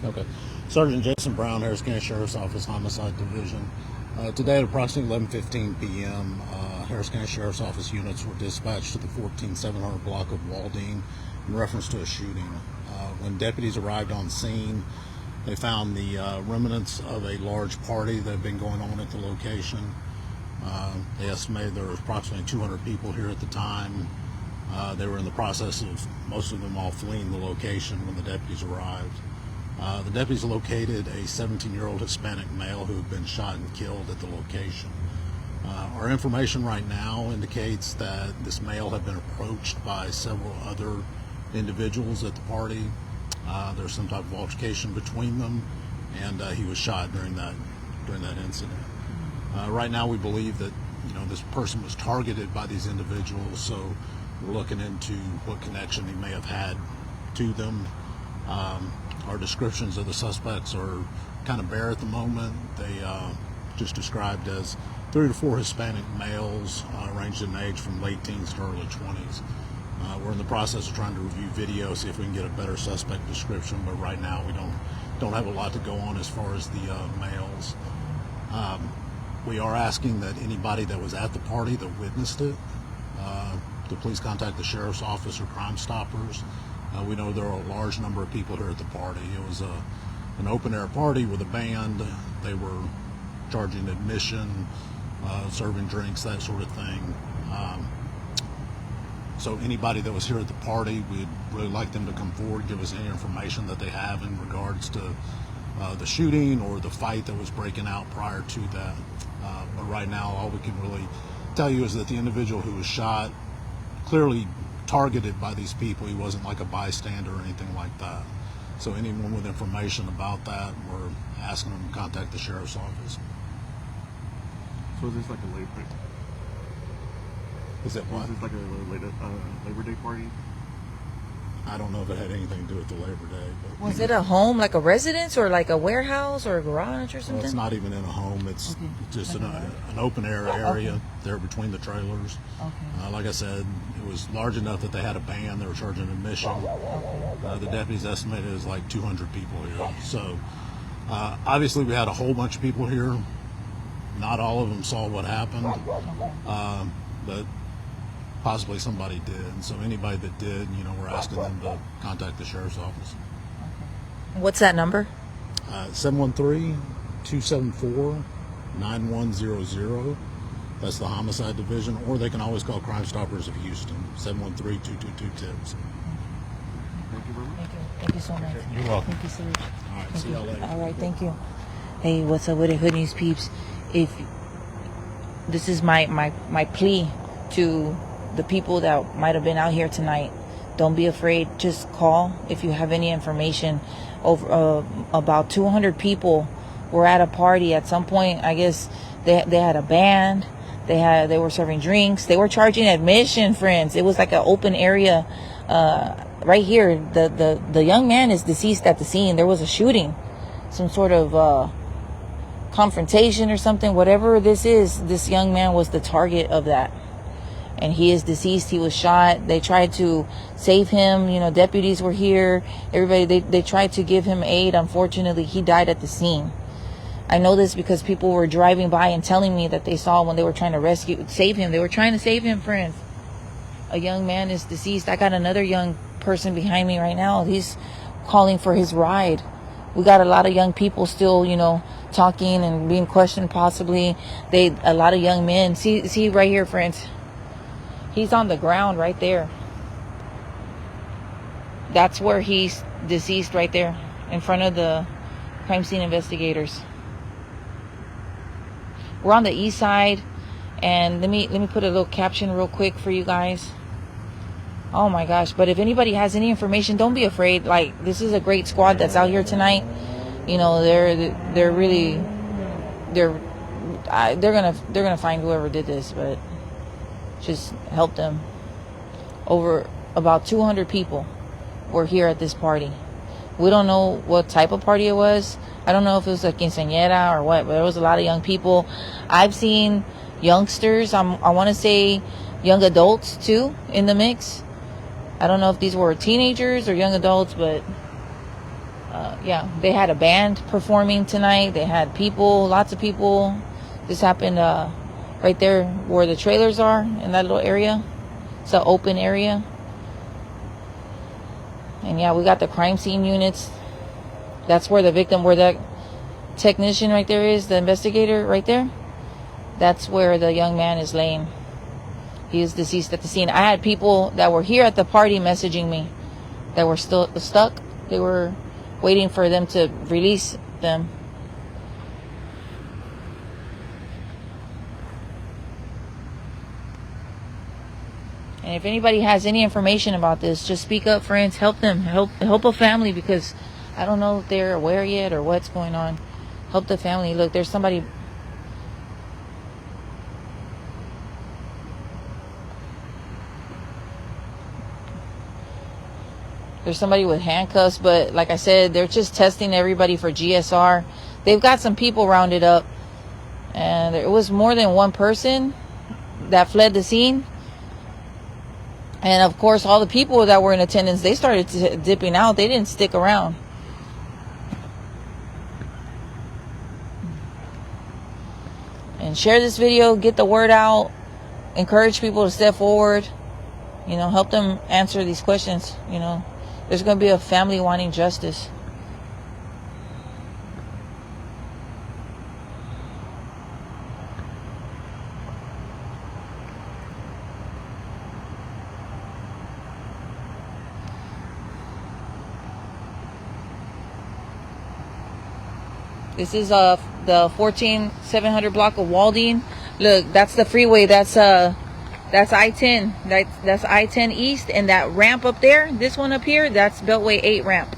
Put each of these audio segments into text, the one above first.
Okay. Sergeant Jason Brown, Harris County Sheriff's Office, Homicide Division. Today at approximately 11:15 p.m., Harris County Sheriff's Office units were dispatched to the 14700 block of Waldine in reference to a shooting. When deputies arrived on scene, they found the remnants of a large party that had been going on at the location. They estimated there were approximately 200 people here at the time. They were in the process of, most of them all fleeing the location when the deputies arrived. The deputies located a 17-year-old Hispanic male who had been shot and killed at the location. Our information right now indicates that this male had been approached by several other individuals at the party. There was some type of altercation between them, and he was shot during that incident. Right now, we believe that this person was targeted by these individuals, so we're looking into what connection he may have had to them. Our descriptions of the suspects are kind of bare at the moment. They just described as 3 to 4 Hispanic males, ranged in age from late teens to early 20s. We're in the process of trying to review video, see if we can get a better suspect description, but right now we don't have a lot to go on as far as the males. We are asking that anybody that was at the party that witnessed it to please contact the Sheriff's Office or Crime Stoppers. We know there are a large number of people here at the party. It was an open-air party with a band. They were charging admission, serving drinks, that sort of thing. So anybody that was here at the party, we'd really like them to come forward, give us any information that they have in regards to the shooting or the fight that was breaking out prior to that. But right now, all we can really tell you is that the individual who was shot, clearly targeted by these people. He wasn't like a bystander or anything like that. So anyone with information about that, we're asking them to contact the Sheriff's Office. So is this like a labor? Is it what? Is this like a Labor Day party? I don't know if it had anything to do with the Labor Day. But was it a home, like a residence, or like a warehouse or a garage or something? Well, it's not even in a home. It's just an open air area there between the trailers. Okay. Like I said, it was large enough that they had a band. They were charging admission. The deputies estimated it was like 200 people here. So obviously we had a whole bunch of people here. Not all of them saw what happened, but possibly somebody did. And so anybody that did, we're asking them to contact the Sheriff's Office. What's that number? 713-274-9100. That's the Homicide Division. Or they can always call Crime Stoppers of Houston, 713-222-TIPS. Thank you very much. Thank you so much. You're welcome. Thank you so much. All right, see y'all later. All right, thank you. Hey, what's up with it, Hood News peeps? If this is my plea to the people that might have been out here tonight, don't be afraid. Just call if you have any information. Over about 200 people were at a party at some point. I guess they had a band. They were serving drinks. They were charging admission, friends. It was like an open area. Right here, the young man is deceased at the scene. There was a shooting, some sort of confrontation or something. Whatever this is, this young man was the target of that. And he is deceased. He was shot. They tried to save him. Deputies were here. Everybody, they tried to give him aid. Unfortunately, he died at the scene. I know this because people were driving by and telling me that they saw when they were trying to save him. They were trying to save him, friends. A young man is deceased. I got another young person behind me right now. He's calling for his ride. We got a lot of young people still, talking and being questioned possibly. A lot of young men. See right here, friends. He's on the ground right there. That's where he's deceased, right there in front of the crime scene investigators. We're on the east side, and let me put a little caption real quick for you guys. Oh my gosh. But if anybody has any information, don't be afraid. Like, this is a great squad that's out here tonight. They're gonna find whoever did this, but just help them. Over about 200 people were here at this party. We don't know what type of party it was. I don't know if it was a quinceañera or what, but there was a lot of young people. I've seen youngsters. I want to say young adults too in the mix. I don't know if these were teenagers or young adults, but yeah, they had a band performing tonight. They had people, lots of people. This happened right there where the trailers are, in that little area. It's an open area. And yeah, we got the crime scene units. That's where the victim, where that technician right there is, the investigator right there. That's where the young man is laying. He is deceased at the scene. I had people that were here at the party messaging me that were still stuck. They were waiting for them to release them. And if anybody has any information about this, just speak up, friends. Help them. Help a family, because I don't know if they're aware yet or what's going on. Help the family. Look, there's somebody. There's somebody with handcuffs, but like I said, they're just testing everybody for GSR. They've got some people rounded up, and there was more than one person that fled the scene. And of course, all the people that were in attendance, they started dipping out. They didn't stick around. And share this video, get the word out, encourage people to step forward, you know, help them answer these questions. You know, there's going to be a family wanting justice. This is the 14700 block of Waldine. Look, that's the freeway. That's I-10. That's I-10 East, and that ramp up there, this one up here, that's Beltway 8 ramp.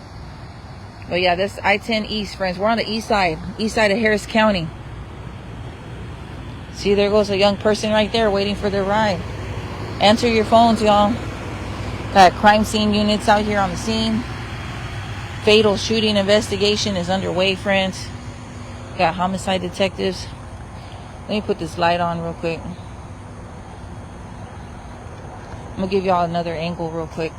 But yeah, that's I-10 East, friends. We're on the east side of Harris County. See, there goes a young person right there waiting for their ride. Answer your phones, y'all. Got crime scene units out here on the scene. Fatal shooting investigation is underway, friends. Got homicide detectives. Let me put this light on real quick. I'm gonna give y'all another angle real quick.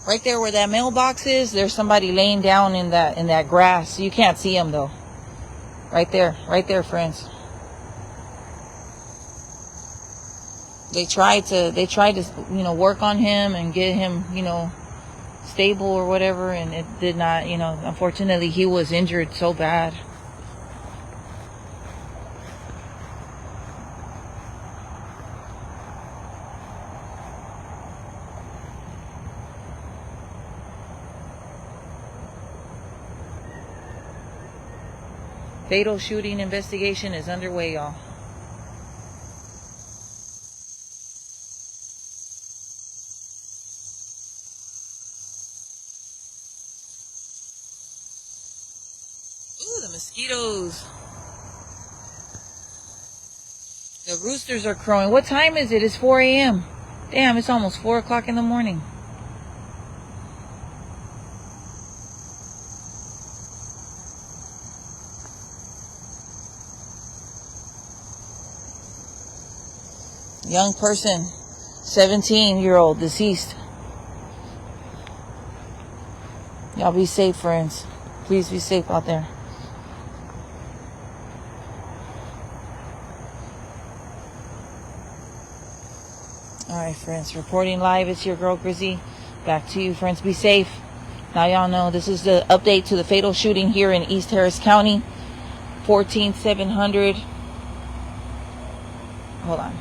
Right there where that mailbox is, there's somebody laying down in that grass. You can't see him though. Right there, friends. They tried to, you know, work on him and get him, you know, stable or whatever, and it did not, you know, unfortunately he was injured so bad. Fatal shooting investigation is underway, y'all. Ooh, the mosquitoes. The roosters are crowing. What time is it? It's 4 a.m. Damn, it's almost 4 o'clock in the morning. Young person, 17-year-old, deceased. Y'all be safe, friends. Please be safe out there. Alright, friends. Reporting live. It's your girl, Grizzy. Back to you, friends. Be safe. Now, y'all know this is the update to the fatal shooting here in East Harris County. 14700. Hold on.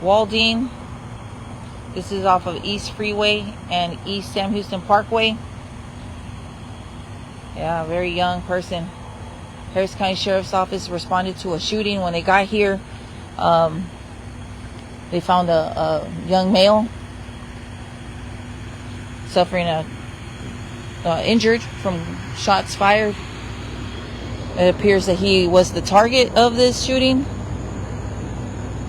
Waldine. This is off of East Freeway and East Sam Houston Parkway. Yeah, very young person. Harris County Sheriff's Office responded to a shooting. When they got here, they found a young male suffering injured from shots fired. It appears that he was the target of this shooting.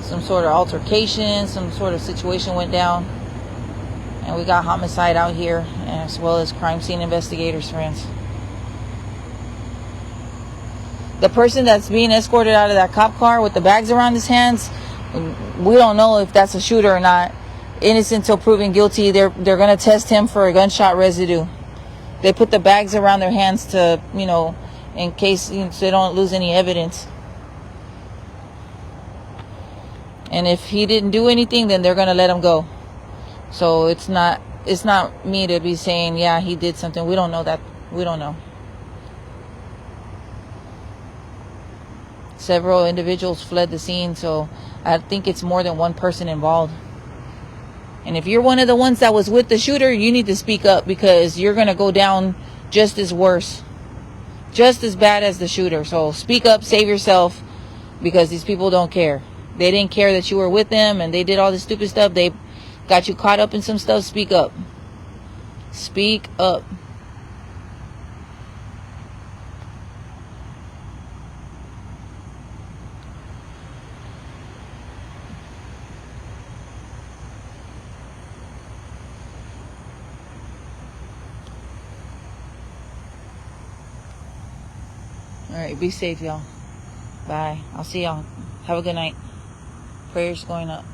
Some sort of altercation, some sort of situation went down, And we got homicide out here, as well as crime scene investigators, friends. The person that's being escorted out of that cop car with the bags around his hands, we don't know if that's a shooter or not. Innocent until proven guilty. They're going to test him for a gunshot residue. They put the bags around their hands to, you know, in case so they don't lose any evidence. And if he didn't do anything, then they're going to let him go. So it's not me to be saying, yeah, he did something. We don't know that. We don't know. Several individuals fled the scene, so I think it's more than one person involved. And if you're one of the ones that was with the shooter, you need to speak up, because you're going to go down just as worse. Just as bad as the shooter. So speak up, save yourself, because these people don't care. They didn't care that you were with them and they did all this stupid stuff. They got you caught up in some stuff. Speak up. Speak up. All right, be safe, y'all. Bye. I'll see y'all. Have a good night. Prayers going up.